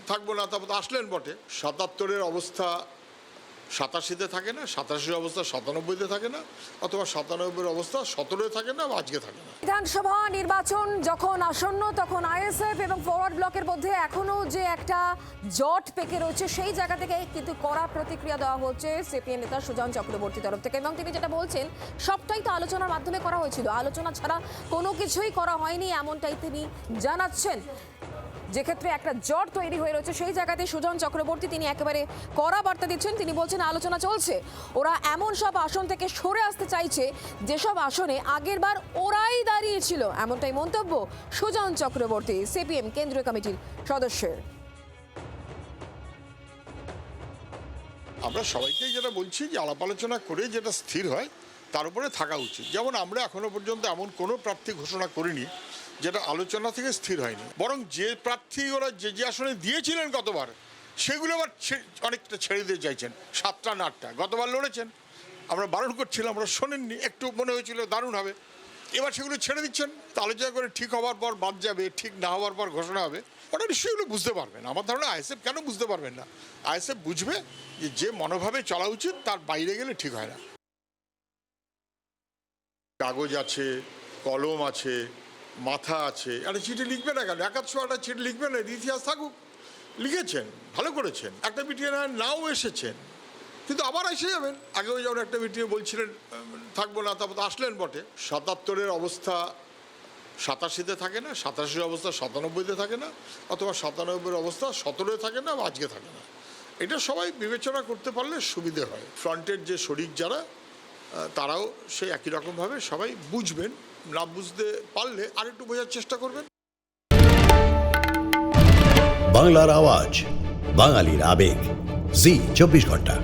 থাকবো না, তারপর আসলেন বটে। ৭৭-এর অবস্থা ৮৭-তে থাকে না, ৮৭-এর অবস্থা ৯৭-তে থাকে না, অথবা ৯৭-এর অবস্থা ১৭-এ থাকে না বা আজকে থাকে না। বিধানসভা নির্বাচন যখন আসন্ন তখন আইএসএফ এবং ফরওয়ার্ড ব্লকের মধ্যে এখনো যে একটা জট পেকে রয়েছে, সেই জায়গা থেকে কিন্তু কড়া প্রতিক্রিয়া দেওয়া হচ্ছে সিপিএম নেতা সুজন চক্রবর্তী তরফ থেকে। এবং তিনি যেটা বলছেন, সবটাই তো আলোচনার মাধ্যমে করা হয়েছিল, আলোচনা ছাড়া কোনো কিছুই করা হয়নি, এমনটাই তিনি জানাচ্ছেন। যে ক্ষেত্রে একটা জট তৈরি হয়ে রয়েছে, সেই জায়গাতে সুজন চক্রবর্তী তিনি একেবারে কড়া বার্তা দিচ্ছেন। তিনি বলছেন আলোচনা চলছে, ওরা এমন সব আসন থেকে সরে আসতে চাইছে যেসব আসনে আগের বার ওরাই দাঁড়িয়েছিল, এমনটাই মন্তব্য সুজন চক্রবর্তী সিপিএম কেন্দ্রীয় কমিটির সদস্যের। আমরা সবাইকেই যেটা বলছি যে আলাপ আলোচনা করে যেটা স্থির হয় তার উপরে থাকা উচিত। যেমন আমরা এখনো পর্যন্ত এমন কোনো প্রার্থী ঘোষণা করিনি যেটা আলোচনা থেকে স্থির হয়নি, বরং যে প্রার্থী ওরা যে আসনে দিয়েছিলেন গতবার, সেগুলো আবার অনেকটা ছেড়ে দিয়ে চাইছেন। 7টা না 8টা গতবার লড়েছেন, আমরা বারণ করছিলাম, আমরা শোনেননি, একটু মনে হয়েছিল দারুণ হবে, এবার সেগুলো ছেড়ে দিচ্ছেন। তা আলোচনা করে ঠিক হওয়ার পর বাদ যাবে, ঠিক না হওয়ার পর ঘোষণা হবে। ওরা নিশ্চয়ই এগুলো বুঝতে পারবেন। আমার ধারণা আইএসএফ কেন বুঝতে পারবেন না, আইএসএফ বুঝবে যে মনোভাবে চলা উচিত তার বাইরে গেলে ঠিক হয় না। কাগজ আছে, কলম আছে, মাথা আছে, একটা চিঠি লিখবে না কেন? ৭১-৮টা চিঠি লিখবেন, এর ইতিহাস থাকুক। লিখেছেন, ভালো করেছেন, একটা মিটিংয়ে নাও এসেছেন, কিন্তু আবার এসে যাবেন। আগেও যেমন একটা মিটিংয়ে বলছিলেন থাকবো না, তারপর আসলেন বটে। ৭৭-এর অবস্থা ৮৭-তে থাকে না, ৮৭-এর অবস্থা ৯৭-তে থাকে না, অথবা ৯৭-এর অবস্থা ১৭-এ থাকে না বা আজকে থাকে না। এটা সবাই বিবেচনা করতে পারলে সুবিধে হয়। ফ্রন্টের যে শরিক যারা, তারাও সেই একই রকমভাবে সবাই বুঝবেন। না বুঝতে পারলে আরেকটু বোঝার চেষ্টা করবেন। বাংলার আওয়াজ, বাঙালির আবেগ, জি ২৪ ঘন্টা।